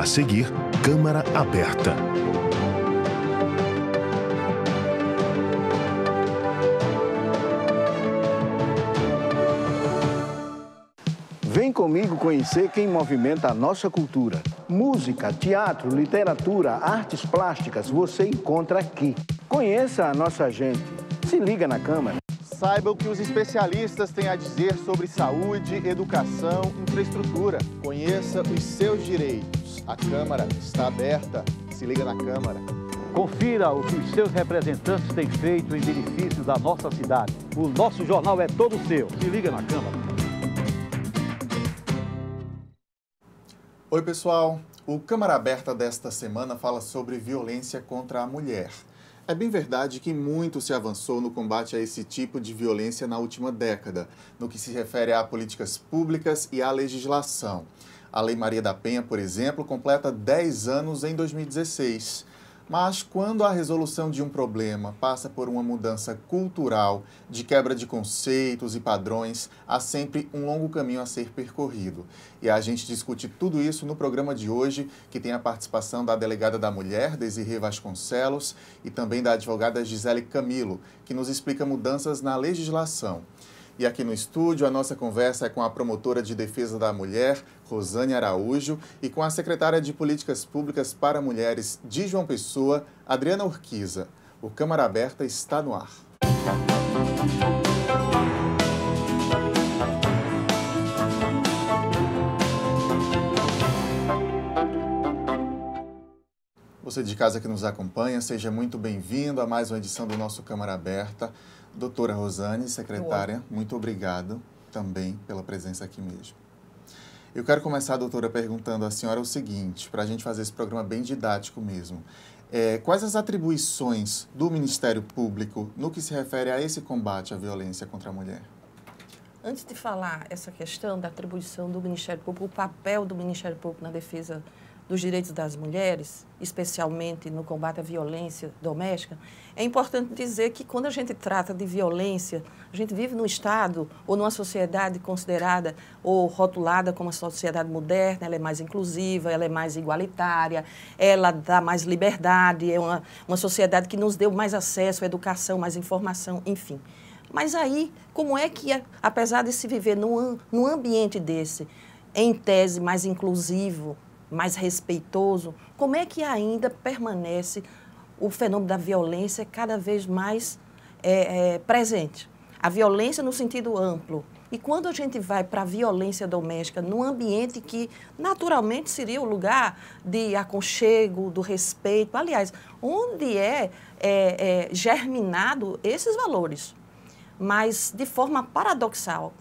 A seguir, Câmara Aberta. Vem comigo conhecer quem movimenta a nossa cultura. Música, teatro, literatura, artes plásticas, você encontra aqui. Conheça a nossa gente. Se liga na Câmara. Saiba o que os especialistas têm a dizer sobre saúde, educação, infraestrutura. Conheça os seus direitos. A Câmara está aberta. Se liga na Câmara. Confira o que os seus representantes têm feito em benefício da nossa cidade. O nosso jornal é todo seu. Se liga na Câmara. Oi, pessoal. O Câmara Aberta desta semana fala sobre violência contra a mulher. É bem verdade que muito se avançou no combate a esse tipo de violência na última década, no que se refere a políticas públicas e à legislação. A Lei Maria da Penha, por exemplo, completa 10 anos em 2016. Mas quando a resolução de um problema passa por uma mudança cultural, de quebra de conceitos e padrões, há sempre um longo caminho a ser percorrido. E a gente discute tudo isso no programa de hoje, que tem a participação da delegada da mulher, Desirê Vasconcelos, e também da advogada Gisele Camilo, que nos explica mudanças na legislação. E aqui no estúdio, a nossa conversa é com a promotora de defesa da mulher, Rosane Araújo, e com a secretária de Políticas Públicas para Mulheres de João Pessoa, Adriana Urquiza. O Câmara Aberta está no ar. Você de casa que nos acompanha, seja muito bem-vindo a mais uma edição do nosso Câmara Aberta. Doutora Rosane, secretária, muito obrigado também pela presença aqui mesmo. Eu quero começar, doutora, perguntando à senhora o seguinte, para a gente fazer esse programa bem didático mesmo. Quais as atribuições do Ministério Público no que se refere a esse combate à violência contra a mulher? Antes de falar essa questão da atribuição do Ministério Público, o papel do Ministério Público na defesa dos direitos das mulheres, especialmente no combate à violência doméstica, é importante dizer que quando a gente trata de violência, a gente vive num Estado ou numa sociedade considerada ou rotulada como uma sociedade moderna, ela é mais inclusiva, ela é mais igualitária, ela dá mais liberdade, é uma sociedade que nos deu mais acesso à educação, mais informação, enfim. Mas aí, como é que, apesar de se viver num ambiente desse, em tese mais inclusivo, mais respeitoso, como é que ainda permanece o fenômeno da violência cada vez mais presente? A violência no sentido amplo. E quando a gente vai para a violência doméstica, num ambiente que naturalmente seria o lugar de aconchego, do respeito, aliás, onde germinado esses valores. Mas, de forma paradoxal,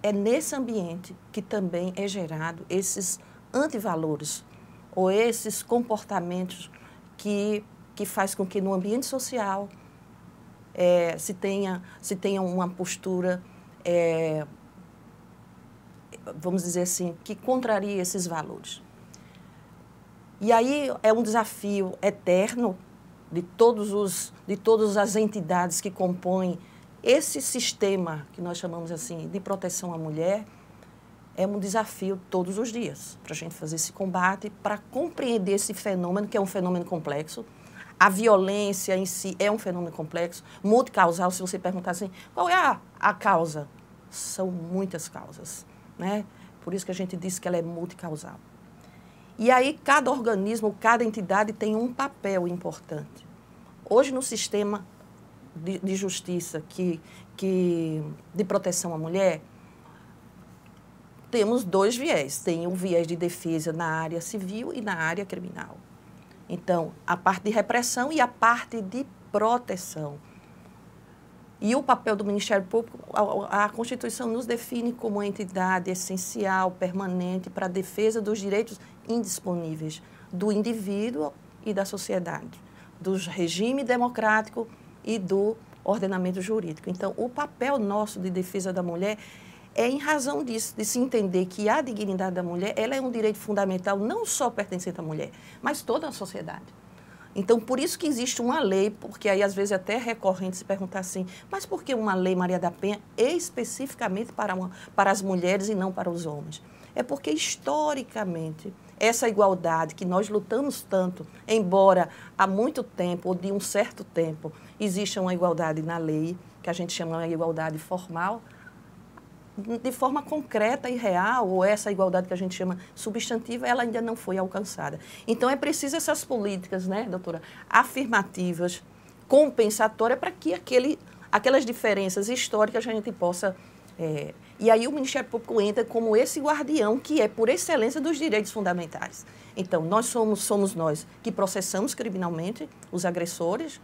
é nesse ambiente que também é gerado esses antivalores ou esses comportamentos que faz com que no ambiente social se tenha uma postura, vamos dizer assim, que contraria esses valores. E aí é um desafio eterno de todas as entidades que compõem esse sistema que nós chamamos assim de proteção à mulher. É um desafio todos os dias para a gente fazer esse combate, para compreender esse fenômeno, que é um fenômeno complexo. A violência em si é um fenômeno complexo, multicausal. Se você perguntar assim, qual é a causa? São muitas causas, né? Por isso que a gente diz que ela é multicausal. E aí cada organismo, cada entidade tem um papel importante. Hoje no sistema de justiça de proteção à mulher, temos dois viés. Tem o viés de defesa na área civil e na área criminal. Então, a parte de repressão e a parte de proteção. E o papel do Ministério Público, a Constituição nos define como uma entidade essencial, permanente, para a defesa dos direitos indisponíveis do indivíduo e da sociedade, do regime democrático e do ordenamento jurídico. Então, o papel nosso de defesa da mulher é em razão disso, de se entender que a dignidade da mulher ela é um direito fundamental não só pertencente à mulher, mas toda a sociedade. Então, por isso que existe uma lei, porque aí às vezes é até recorrente se perguntar assim, mas por que uma lei Maria da Penha especificamente para as mulheres e não para os homens? É porque, historicamente, essa igualdade que nós lutamos tanto, embora há muito tempo, ou de um certo tempo, exista uma igualdade na lei, que a gente chama de igualdade formal, de forma concreta e real, ou essa igualdade que a gente chama substantiva, ela ainda não foi alcançada. Então, é preciso essas políticas, né, doutora, afirmativas, compensatórias, para que aquelas diferenças históricas a gente possa... E aí o Ministério Público entra como esse guardião que é, por excelência, dos direitos fundamentais. Então, nós somos nós que processamos criminalmente os agressores,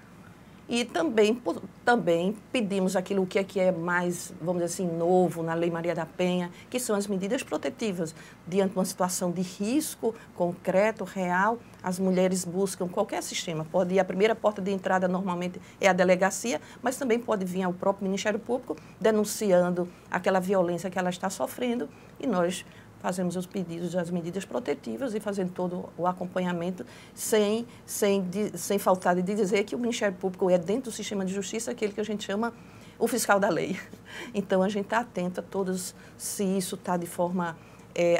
e também pedimos aquilo que é mais, vamos dizer assim, novo na Lei Maria da Penha, que são as medidas protetivas. Diante de uma situação de risco concreto, real, as mulheres buscam qualquer sistema. Pode ir, a primeira porta de entrada normalmente é a delegacia, mas também pode vir ao próprio Ministério Público denunciando aquela violência que ela está sofrendo, e nós fazemos os pedidos das medidas protetivas e fazendo todo o acompanhamento sem faltar de dizer que o Ministério Público é, dentro do sistema de justiça, aquele que a gente chama o fiscal da lei. Então, a gente está atento a todos, se isso está de forma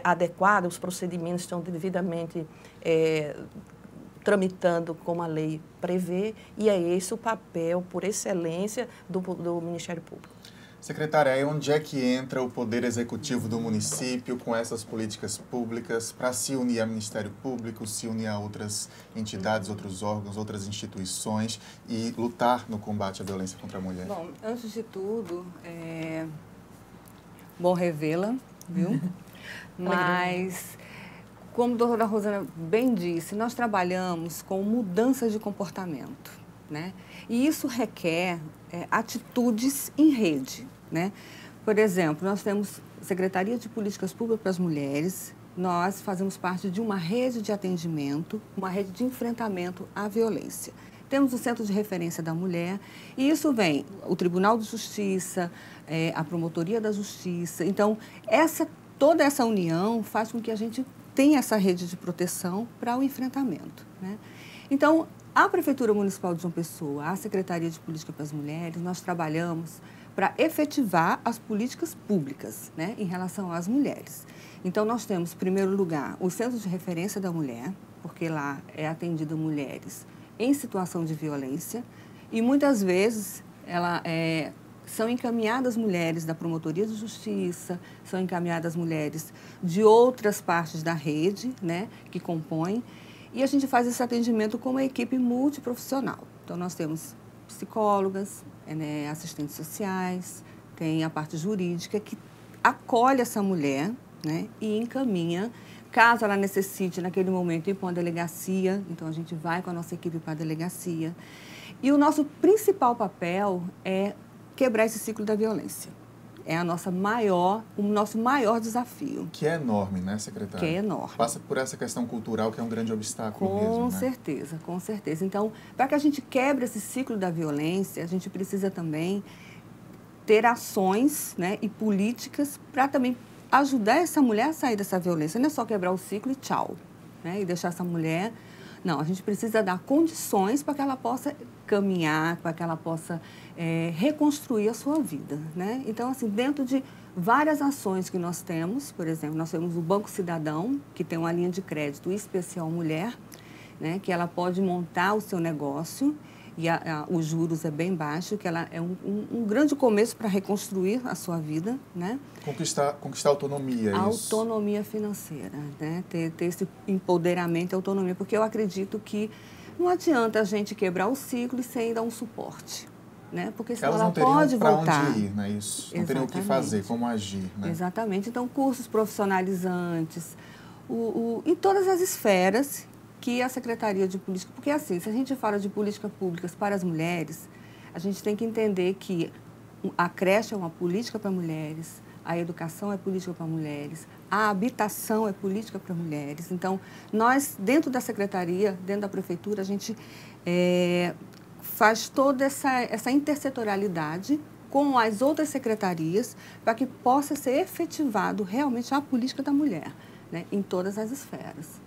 adequada, os procedimentos estão devidamente tramitando como a lei prevê, e é esse o papel, por excelência, do Ministério Público. Secretária, aí onde é que entra o Poder Executivo do município com essas políticas públicas para se unir ao Ministério Público, se unir a outras entidades, outros órgãos, outras instituições e lutar no combate à violência contra a mulher? Bom, antes de tudo, bom revê-la, viu? Mas, como a doutora Rosana bem disse, nós trabalhamos com mudança de comportamento, né? E isso requer atitudes em rede, né? Por exemplo, nós temos Secretaria de Políticas Públicas para as Mulheres, nós fazemos parte de uma rede de atendimento, uma rede de enfrentamento à violência. Temos o Centro de Referência da Mulher, e isso vem o Tribunal de Justiça, a Promotoria da Justiça. Então, toda essa união faz com que a gente tenha essa rede de proteção para o enfrentamento, né? Então, a Prefeitura Municipal de João Pessoa, a Secretaria de Política para as Mulheres, nós trabalhamos para efetivar as políticas públicas, né, em relação às mulheres. Então, nós temos, em primeiro lugar, o Centro de Referência da Mulher, porque lá é atendido mulheres em situação de violência, e muitas vezes são encaminhadas mulheres da Promotoria de Justiça, são encaminhadas mulheres de outras partes da rede, né, que compõem. E a gente faz esse atendimento com uma equipe multiprofissional. Então, nós temos psicólogas, assistentes sociais, tem a parte jurídica que acolhe essa mulher, né, e encaminha, caso ela necessite, naquele momento, ir para uma delegacia. Então, a gente vai com a nossa equipe para a delegacia. E o nosso principal papel é quebrar esse ciclo da violência. É o nosso maior desafio. Que é enorme, né, secretária? Que é enorme. Passa por essa questão cultural, que é um grande obstáculo mesmo, Com né? certeza, com certeza. Então, para que a gente quebre esse ciclo da violência, a gente precisa também ter ações, né, e políticas para também ajudar essa mulher a sair dessa violência. Não é só quebrar o ciclo e tchau, né, e deixar essa mulher... Não, a gente precisa dar condições para que ela possa caminhar, para que ela possa reconstruir a sua vida, né? Então, assim, dentro de várias ações que nós temos, por exemplo, nós temos o Banco Cidadão, que tem uma linha de crédito especial mulher, né, que ela pode montar o seu negócio e os juros é bem baixo, que ela é um grande começo para reconstruir a sua vida, né? Conquistar autonomia, a isso. Autonomia financeira, né? Ter esse empoderamento e autonomia, porque eu acredito que não adianta a gente quebrar o ciclo e sem dar um suporte, né? Porque senão ela pode voltar. Elas não teriam para onde ir, né? Isso. Não teriam o que fazer, como agir, né? Exatamente. Então, cursos profissionalizantes, em todas as esferas que a Secretaria de Política... Porque, assim, se a gente fala de políticas públicas para as mulheres, a gente tem que entender que a creche é uma política para mulheres, a educação é política para mulheres, a habitação é política para mulheres. Então, nós, dentro da Secretaria, dentro da Prefeitura, a gente faz toda essa intersetorialidade com as outras secretarias para que possa ser efetivado realmente a política da mulher, né, em todas as esferas.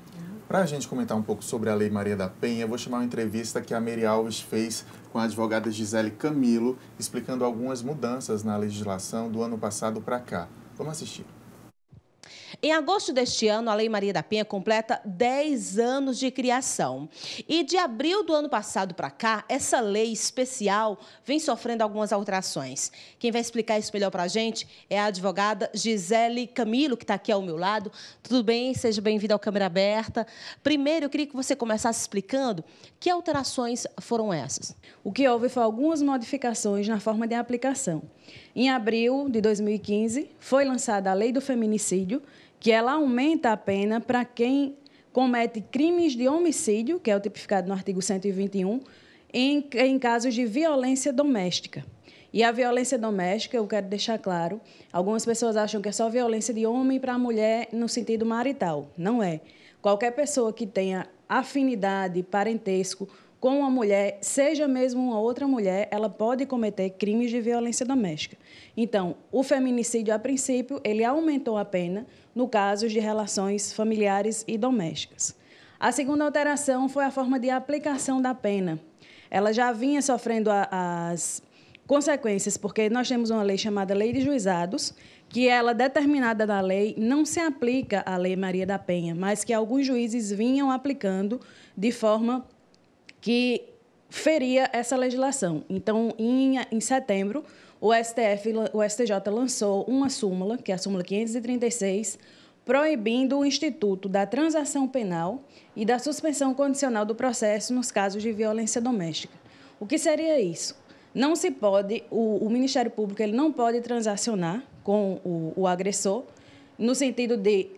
Para a gente comentar um pouco sobre a Lei Maria da Penha, eu vou chamar uma entrevista que a Mary Alves fez com a advogada Gisele Camilo, explicando algumas mudanças na legislação do ano passado para cá. Vamos assistir. Em agosto deste ano, a Lei Maria da Penha completa 10 anos de criação. E de abril do ano passado para cá, essa lei especial vem sofrendo algumas alterações. Quem vai explicar isso melhor para a gente é a advogada Gisele Camilo, que está aqui ao meu lado. Tudo bem? Seja bem-vinda ao Câmara Aberta. Primeiro, eu queria que você começasse explicando que alterações foram essas. O que houve foi algumas modificações na forma de aplicação. Em abril de 2015, foi lançada a Lei do Feminicídio, que ela aumenta a pena para quem comete crimes de homicídio, que é o tipificado no artigo 121, em casos de violência doméstica. E a violência doméstica, eu quero deixar claro, algumas pessoas acham que é só violência de homem para mulher no sentido marital. Não é. Qualquer pessoa que tenha afinidade, parentesco com uma mulher, seja mesmo uma outra mulher, ela pode cometer crimes de violência doméstica. Então, o feminicídio, a princípio, ele aumentou a pena no caso de relações familiares e domésticas. A segunda alteração foi a forma de aplicação da pena. Ela já vinha sofrendo as consequências, porque nós temos uma lei chamada Lei de Juizados, que ela, determinada na lei, não se aplica à Lei Maria da Penha, mas que alguns juízes vinham aplicando de forma que feria essa legislação. Então, em setembro, o STJ lançou uma súmula, que é a súmula 536, proibindo o instituto da transação penal e da suspensão condicional do processo nos casos de violência doméstica. O que seria isso? Não se pode, o Ministério Público ele não pode transacionar com o agressor, no sentido de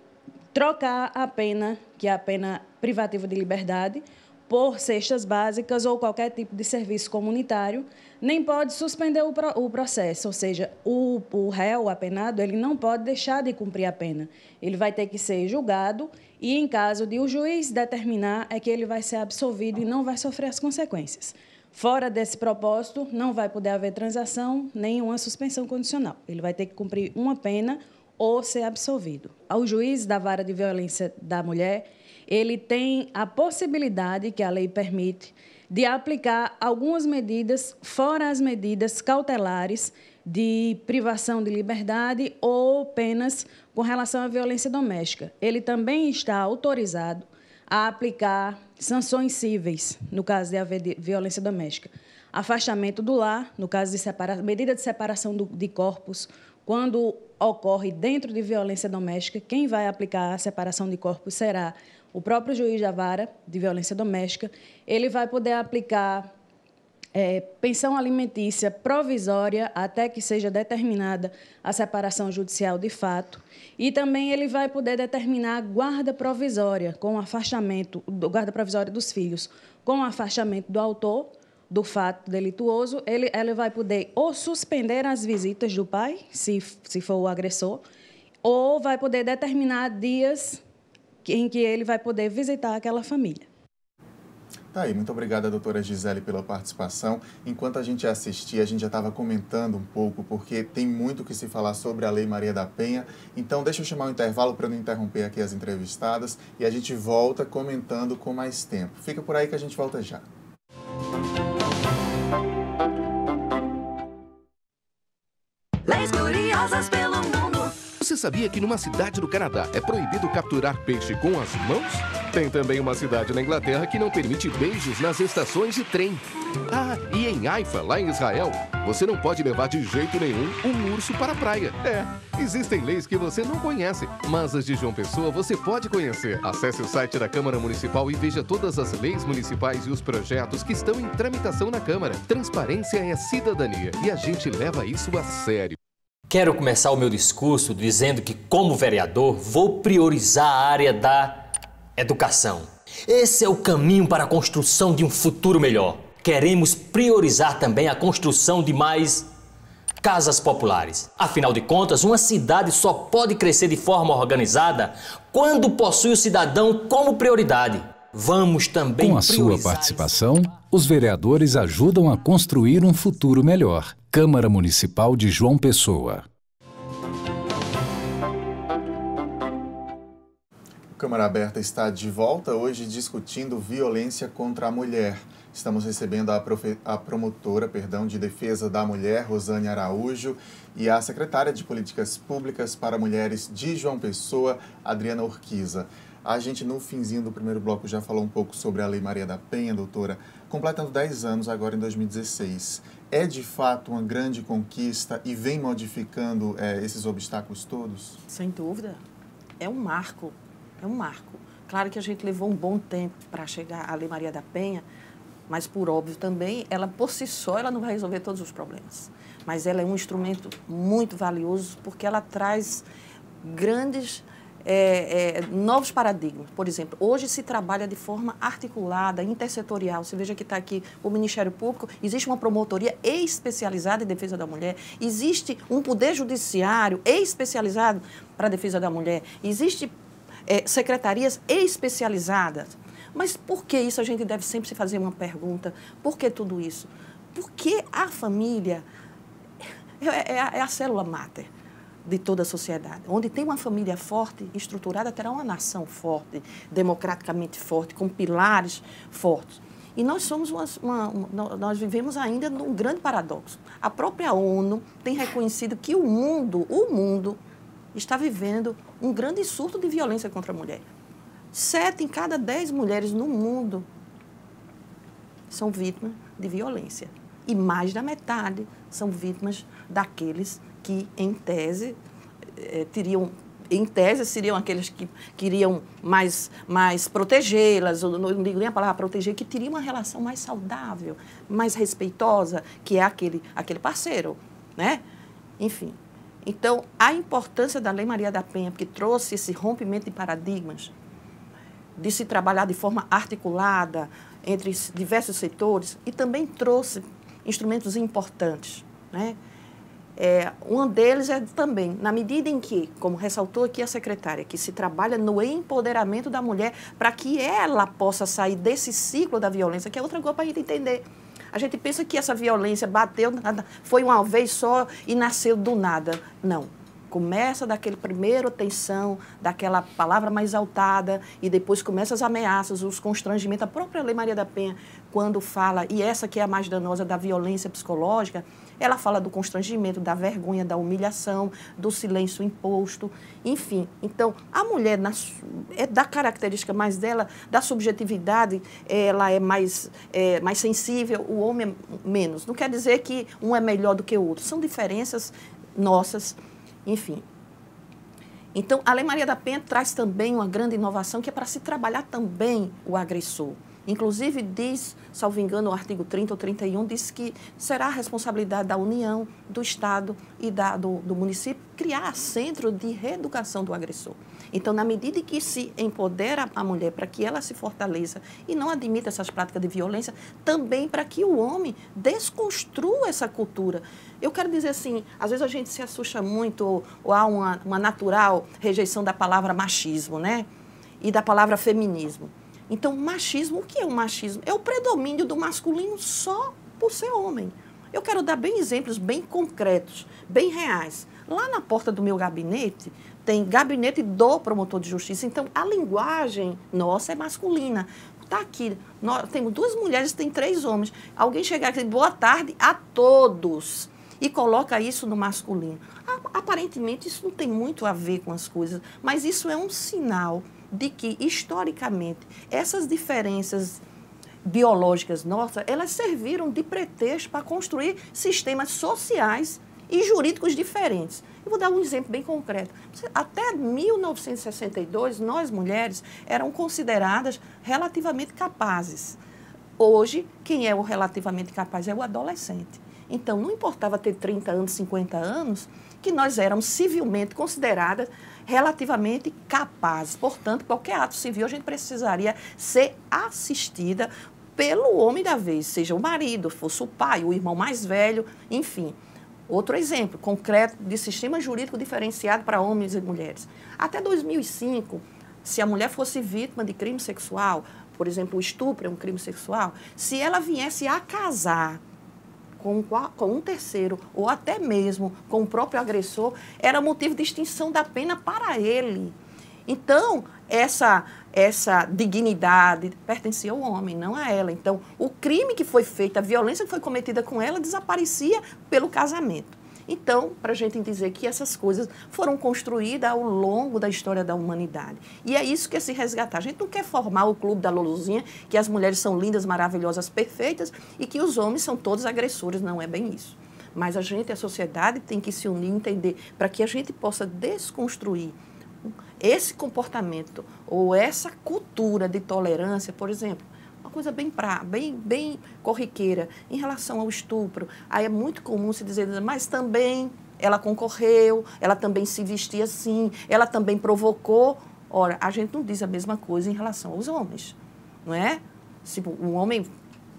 trocar a pena, que é a pena privativa de liberdade, por cestas básicas ou qualquer tipo de serviço comunitário, nem pode suspender o processo, ou seja, o réu, o apenado, ele não pode deixar de cumprir a pena. Ele vai ter que ser julgado e, em caso de o juiz determinar, é que ele vai ser absolvido e não vai sofrer as consequências. Fora desse propósito, não vai poder haver transação nem uma suspensão condicional. Ele vai ter que cumprir uma pena ou ser absolvido. Ao juiz da vara de violência da mulher, ele tem a possibilidade, que a lei permite, de aplicar algumas medidas, fora as medidas cautelares de privação de liberdade ou penas com relação à violência doméstica. Ele também está autorizado a aplicar sanções cíveis, no caso de haver violência doméstica. Afastamento do lar, no caso de medida de separação de corpos, quando ocorre dentro de violência doméstica, quem vai aplicar a separação de corpos será o próprio juiz da vara de violência doméstica. Ele vai poder aplicar pensão alimentícia provisória até que seja determinada a separação judicial de fato. E também ele vai poder determinar a guarda provisória, com afastamento, guarda provisória dos filhos, com afastamento do autor do fato delituoso. Ele vai poder ou suspender as visitas do pai, se for o agressor, ou vai poder determinar dias em que ele vai poder visitar aquela família. Tá aí, muito obrigada, doutora Gisele, pela participação. Enquanto a gente assistia, a gente já estava comentando um pouco, porque tem muito que se falar sobre a Lei Maria da Penha. Então, deixa eu chamar o intervalo para não interromper aqui as entrevistadas e a gente volta comentando com mais tempo. Fica por aí que a gente volta já. Leis curiosas pelo mundo. Você sabia que numa cidade do Canadá é proibido capturar peixe com as mãos? Tem também uma cidade na Inglaterra que não permite beijos nas estações de trem. Ah, e em Haifa, lá em Israel, você não pode levar de jeito nenhum um urso para a praia. Existem leis que você não conhece, mas as de João Pessoa você pode conhecer. Acesse o site da Câmara Municipal e veja todas as leis municipais e os projetos que estão em tramitação na Câmara. Transparência é cidadania e a gente leva isso a sério. Quero começar o meu discurso dizendo que, como vereador, vou priorizar a área da educação. Esse é o caminho para a construção de um futuro melhor. Queremos priorizar também a construção de mais casas populares. Afinal de contas, uma cidade só pode crescer de forma organizada quando possui o cidadão como prioridade. Vamos também Com a sua participação, os vereadores ajudam a construir um futuro melhor. Câmara Municipal de João Pessoa. Câmara Aberta está de volta hoje discutindo violência contra a mulher. Estamos recebendo a promotora de defesa da mulher, Rosane Araújo, e a secretária de Políticas Públicas para Mulheres de João Pessoa, Adriana Urquiza. A gente, no finzinho do primeiro bloco, já falou um pouco sobre a Lei Maria da Penha, doutora, completando 10 anos agora em 2016. É, de fato, uma grande conquista e vem modificando esses obstáculos todos? Sem dúvida. É um marco. É um marco. Claro que a gente levou um bom tempo para chegar à Lei Maria da Penha, mas, por óbvio também, ela, por si só, ela não vai resolver todos os problemas. Mas ela é um instrumento muito valioso porque ela traz grandes... novos paradigmas. Por exemplo, hoje se trabalha de forma articulada, intersetorial. Você veja que está aqui o Ministério Público, existe uma promotoria especializada em defesa da mulher, existe um poder judiciário especializado para a defesa da mulher, existe secretarias especializadas. Mas por que isso? A gente deve sempre se fazer uma pergunta. Por que tudo isso? Porque a família é a célula máter de toda a sociedade. Onde tem uma família forte, estruturada, terá uma nação forte, democraticamente forte, com pilares fortes. E nós somos nós vivemos ainda num grande paradoxo. A própria ONU tem reconhecido que o mundo está vivendo um grande surto de violência contra a mulher. 7 em cada 10 mulheres no mundo são vítimas de violência. E mais da metade são vítimas daqueles que, em tese, seriam aqueles que queriam mais protegê-las, não digo nem a palavra proteger, que teriam uma relação mais saudável, mais respeitosa, que é aquele parceiro, né? Enfim. Então, a importância da Lei Maria da Penha, porque trouxe esse rompimento de paradigmas, de se trabalhar de forma articulada entre diversos setores, e também trouxe instrumentos importantes, né? Um deles é também, na medida em que, como ressaltou aqui a secretária, que se trabalha no empoderamento da mulher para que ela possa sair desse ciclo da violência, que é outra coisa para a gente entender. A gente pensa que essa violência bateu, foi uma vez só e nasceu do nada. Não. Começa daquele primeiro tensão, daquela palavra mais exaltada, e depois começam as ameaças, os constrangimentos. A própria Lei Maria da Penha, quando fala, e essa que é a mais danosa, da violência psicológica, ela fala do constrangimento, da vergonha, da humilhação, do silêncio imposto, enfim. Então, a mulher, da característica mais dela, da subjetividade, ela é mais sensível, o homem é menos. Não quer dizer que um é melhor do que o outro. São diferenças nossas. Enfim, então a Lei Maria da Penha traz também uma grande inovação que é para se trabalhar também o agressor. Inclusive diz, salvo engano, o artigo 30 ou 31, diz que será a responsabilidade da União, do Estado e do município criar centro de reeducação do agressor. Então, na medida em que se empodera a mulher para que ela se fortaleça e não admita essas práticas de violência, também para que o homem desconstrua essa cultura. Eu quero dizer assim, às vezes a gente se assusta muito ou há uma natural rejeição da palavra machismo, né? E da palavra feminismo. Então, machismo, o que é o machismo? É o predomínio do masculino só por ser homem. Eu quero dar exemplos bem concretos, bem reais. Lá na porta do meu gabinete, tem gabinete do promotor de justiça. Então, a linguagem nossa é masculina. Está aqui, nós temos 2 mulheres, tem 3 homens. Alguém chegar aqui e dizer boa tarde a todos e coloca isso no masculino. Aparentemente, isso não tem muito a ver com as coisas, mas isso é um sinal de que, historicamente, essas diferenças biológicas nossas, elas serviram de pretexto para construir sistemas sociais e jurídicos diferentes. Eu vou dar um exemplo bem concreto. Até 1962, nós, mulheres, eram consideradas relativamente capazes. Hoje, quem é o relativamente capaz é o adolescente. Então, não importava ter 30 anos, 50 anos, que nós éramos civilmente consideradas relativamente capazes. Portanto, qualquer ato civil a gente precisaria ser assistida pelo homem da vez, seja o marido, fosse o pai, o irmão mais velho, enfim. Outro exemplo concreto de sistema jurídico diferenciado para homens e mulheres. Até 2005, se a mulher fosse vítima de crime sexual, por exemplo, o estupro é um crime sexual, se ela viesse a casar com um terceiro ou até mesmo com o próprio agressor, era motivo de extinção da pena para ele. Então, essa dignidade pertencia ao homem, não a ela. Então, o crime que foi feito, a violência que foi cometida com ela, desaparecia pelo casamento. Então, para a gente dizer que essas coisas foram construídas ao longo da história da humanidade. E é isso que é se resgatar. A gente não quer formar o clube da Luluzinha, que as mulheres são lindas, maravilhosas, perfeitas, e que os homens são todos agressores. Não é bem isso. Mas a gente, a sociedade, tem que se unir e entender para que a gente possa desconstruir esse comportamento ou essa cultura de tolerância, por exemplo, uma coisa bem corriqueira em relação ao estupro. Aí é muito comum se dizer, mas também ela concorreu, ela também se vestia assim, ela também provocou. Ora, a gente não diz a mesma coisa em relação aos homens, não é? Se um homem,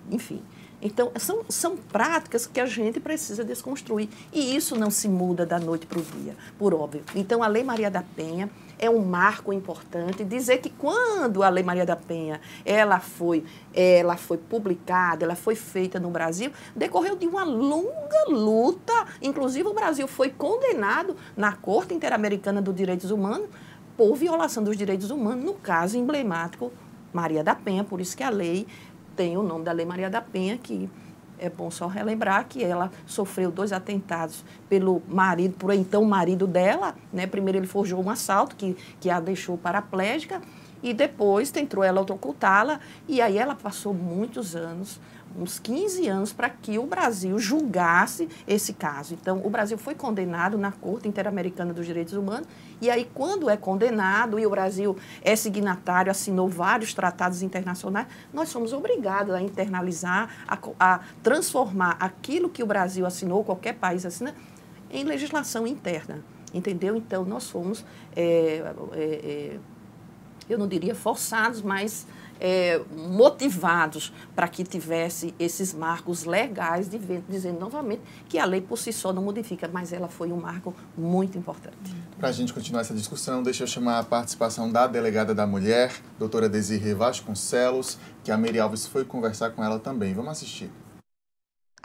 enfim. Então, são práticas que a gente precisa desconstruir. E isso não se muda da noite para o dia, por óbvio. Então, a Lei Maria da Penha é um marco importante. Dizer que quando a Lei Maria da Penha ela foi publicada, ela foi feita no Brasil, decorreu de uma longa luta. Inclusive, o Brasil foi condenado na Corte Interamericana dos Direitos Humanos por violação dos direitos humanos, no caso emblemático Maria da Penha. Por isso que a lei tem o nome da Lei Maria da Penha, que é bom só relembrar que ela sofreu 2 atentados pelo marido, por então marido dela, né? Primeiro ele forjou um assalto que a deixou paraplégica e depois tentou ela autoocultá-la e aí ela passou muitos anos, uns 15 anos, para que o Brasil julgasse esse caso. Então, o Brasil foi condenado na Corte Interamericana dos Direitos Humanos e aí, quando é condenado e o Brasil é signatário, assinou vários tratados internacionais, nós somos obrigados a internalizar, a transformar aquilo que o Brasil assinou, qualquer país assina, em legislação interna, entendeu? Então, nós fomos, eu não diria forçados, mas motivados para que tivesse esses marcos legais, dizendo novamente que a lei por si só não modifica, mas ela foi um marco muito importante. Para a gente continuar essa discussão, deixa eu chamar a participação da delegada da mulher, doutora Desirê Vasconcelos, que a Mary Alves foi conversar com ela também. Vamos assistir.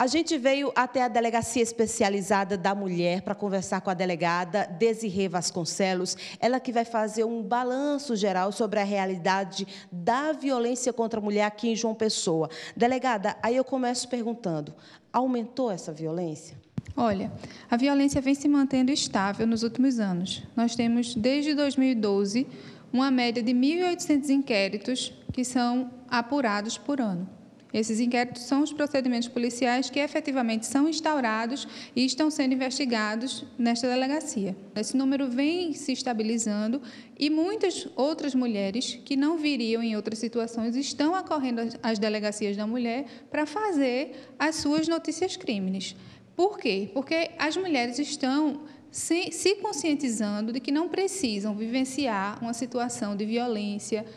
A gente veio até a Delegacia Especializada da Mulher para conversar com a delegada Desirê Vasconcelos, ela que vai fazer um balanço geral sobre a realidade da violência contra a mulher aqui em João Pessoa. Delegada, aí eu começo perguntando, aumentou essa violência? Olha, a violência vem se mantendo estável nos últimos anos. Nós temos, desde 2012, uma média de 1.800 inquéritos que são apurados por ano. Esses inquéritos são os procedimentos policiais que efetivamente são instaurados e estão sendo investigados nesta delegacia. Esse número vem se estabilizando e muitas outras mulheres que não viriam em outras situações estão acorrendo às delegacias da mulher para fazer as suas notícias crimes. Por quê? Porque as mulheres estão se conscientizando de que não precisam vivenciar uma situação de violência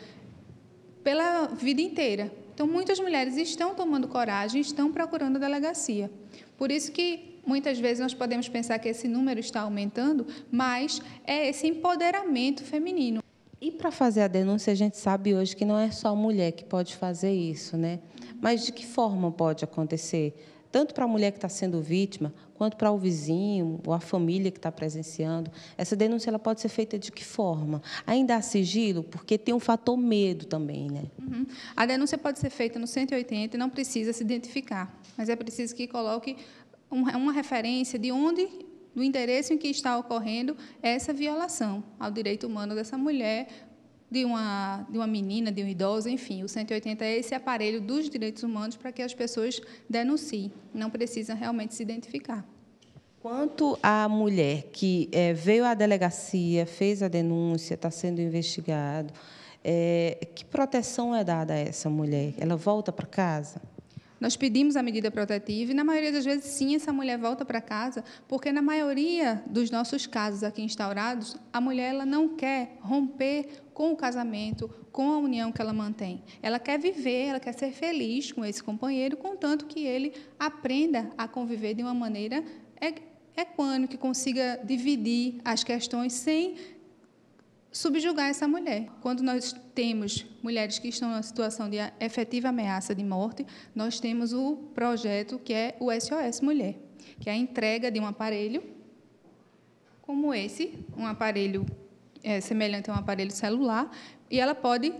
pela vida inteira. Então, muitas mulheres estão tomando coragem, estão procurando a delegacia. Por isso que, muitas vezes, nós podemos pensar que esse número está aumentando, mas é esse empoderamento feminino. E para fazer a denúncia, a gente sabe hoje que não é só a mulher que pode fazer isso, né? Mas de que forma pode acontecer? Tanto para a mulher que está sendo vítima, quanto para o vizinho ou a família que está presenciando. Essa denúncia ela pode ser feita de que forma? Ainda há sigilo? Porque tem um fator medo também, né? Uhum. A denúncia pode ser feita no 180 e não precisa se identificar, mas é preciso que coloque uma referência de onde, do endereço em que está ocorrendo essa violação ao direito humano dessa mulher, de uma menina, de um idoso, enfim. O 180 é esse aparelho dos direitos humanos para que as pessoas denunciem. Não precisam realmente se identificar. Quanto à mulher que veio à delegacia, fez a denúncia, está sendo investigado, que proteção é dada a essa mulher? Ela volta para casa? Nós pedimos a medida protetiva e, na maioria das vezes, sim, essa mulher volta para casa, porque, na maioria dos nossos casos aqui instaurados, a mulher ela não quer romper com o casamento, com a união que ela mantém. Ela quer viver, ela quer ser feliz com esse companheiro, contanto que ele aprenda a conviver de uma maneira equânime, que consiga dividir as questões sem subjugar essa mulher. Quando nós temos mulheres que estão numa situação de efetiva ameaça de morte, nós temos o projeto que é o SOS Mulher, que é a entrega de um aparelho como esse, um aparelho semelhante a um aparelho celular, e ela pode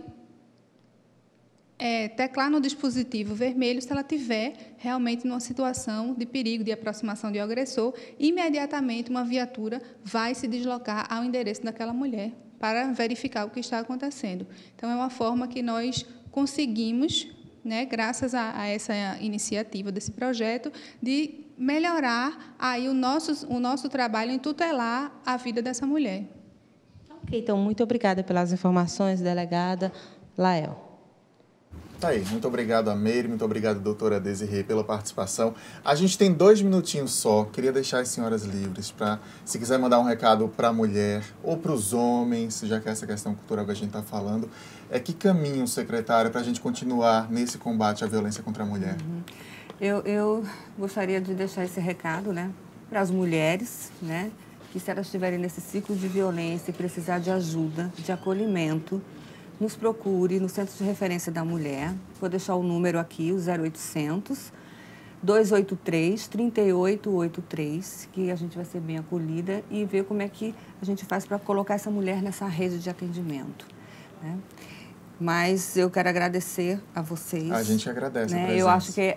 teclar no dispositivo vermelho se ela tiver realmente numa situação de perigo, de aproximação de um agressor. Imediatamente uma viatura vai se deslocar ao endereço daquela mulher para verificar o que está acontecendo. Então, é uma forma que nós conseguimos, né, graças a essa iniciativa desse projeto, de melhorar aí o nosso trabalho em tutelar a vida dessa mulher. Ok, então, muito obrigada pelas informações, delegada Lael. Tá aí, muito obrigado a Meire, muito obrigado, doutora Desirê, pela participação. A gente tem 2 minutinhos só, queria deixar as senhoras livres para, se quiser mandar um recado para a mulher ou para os homens, já que essa questão cultural que a gente está falando, que caminho, secretária, para a gente continuar nesse combate à violência contra a mulher? Eu gostaria de deixar esse recado, né, para as mulheres, né, que se elas estiverem nesse ciclo de violência e precisar de ajuda, de acolhimento, nos procure no Centro de Referência da Mulher. Vou deixar o número aqui, o 0800 283 3883, que a gente vai ser bem acolhida e ver como é que a gente faz para colocar essa mulher nessa rede de atendimento, né? Mas eu quero agradecer a vocês. A gente agradece, né? Eu acho que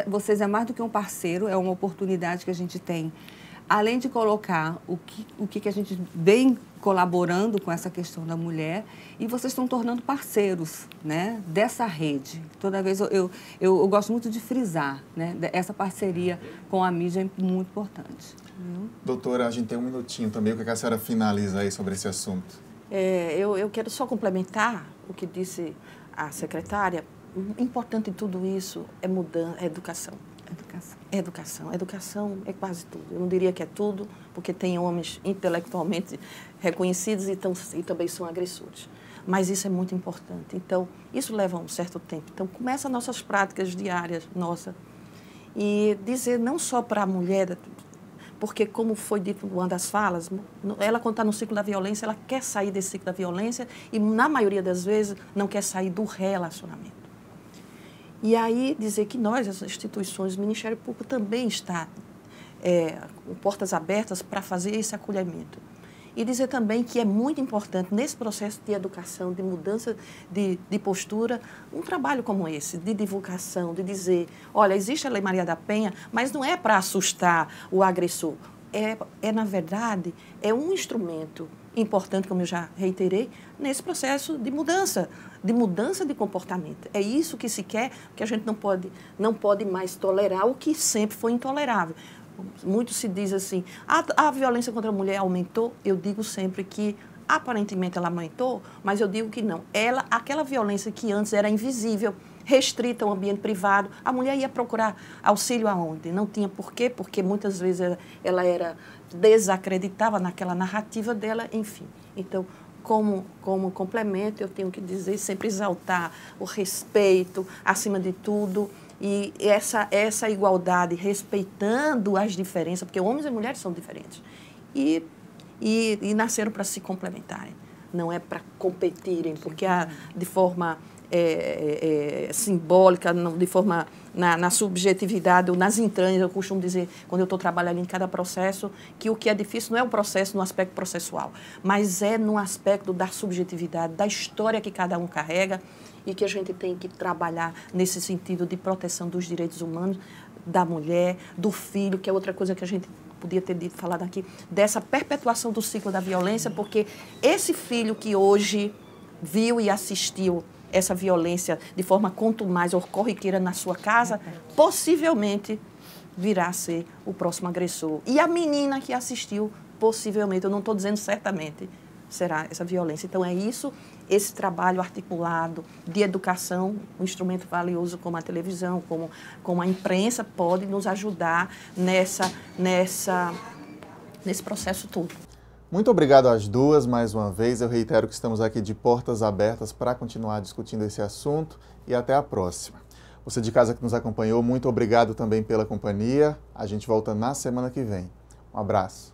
vocês é mais do que um parceiro, é uma oportunidade que a gente tem. Além de colocar o que a gente vem colaborando com essa questão da mulher, e vocês estão tornando parceiros, né, dessa rede. Toda vez eu gosto muito de frisar, né, essa parceria com a mídia é muito importante. Doutora, a gente tem 1 minutinho também, o que a senhora finaliza aí sobre esse assunto? Eu quero só complementar o que disse a secretária. O importante em tudo isso é educação. Educação é quase tudo. Eu não diria que é tudo, porque tem homens intelectualmente reconhecidos e também são agressores. Mas isso é muito importante. Então, isso leva um certo tempo. Então, começa as nossas práticas diárias, e dizer não só para a mulher, porque, como foi dito em uma das falas, ela, quando está no ciclo da violência, ela quer sair desse ciclo da violência e, na maioria das vezes, não quer sair do relacionamento. E aí dizer que nós, as instituições, o Ministério Público também está com portas abertas para fazer esse acolhimento. E dizer também que é muito importante, nesse processo de educação, de mudança de postura, um trabalho como esse, de divulgação, de dizer, olha, existe a Lei Maria da Penha, mas não é para assustar o agressor. Na verdade, é um instrumento importante, como eu já reiterei, nesse processo de mudança de comportamento. É isso que se quer, que a gente não pode mais tolerar o que sempre foi intolerável. Muito se diz assim, a violência contra a mulher aumentou. Eu digo sempre que, aparentemente, ela aumentou, mas eu digo que não. Aquela violência que antes era invisível, restrita ao ambiente privado, a mulher ia procurar auxílio aonde? Não tinha por quê, porque muitas vezes ela desacreditava naquela narrativa dela, enfim. Então, como complemento, eu tenho que dizer, sempre exaltar o respeito acima de tudo, e essa igualdade, respeitando as diferenças, porque homens e mulheres são diferentes, e nasceram para se complementarem, não é para competirem, porque de forma simbólica, de forma na subjetividade ou nas entranhas, eu costumo dizer, quando eu estou trabalhando em cada processo, que o que é difícil não é o processo no aspecto processual, mas é no aspecto da subjetividade, da história que cada um carrega, e que a gente tem que trabalhar nesse sentido de proteção dos direitos humanos, da mulher, do filho, que é outra coisa que a gente podia ter falado aqui, dessa perpetuação do ciclo da violência, porque esse filho que hoje viu e assistiu essa violência de forma contumaz ou corriqueira na sua casa, possivelmente virá a ser o próximo agressor. E a menina que assistiu, possivelmente, eu não estou dizendo certamente, será essa violência. Então, é isso, esse trabalho articulado de educação, um instrumento valioso como a televisão, como a imprensa, pode nos ajudar nesse processo todo. Muito obrigado às duas, mais uma vez. Eu reitero que estamos aqui de portas abertas para continuar discutindo esse assunto e até a próxima. Você de casa que nos acompanhou, muito obrigado também pela companhia. A gente volta na semana que vem. Um abraço.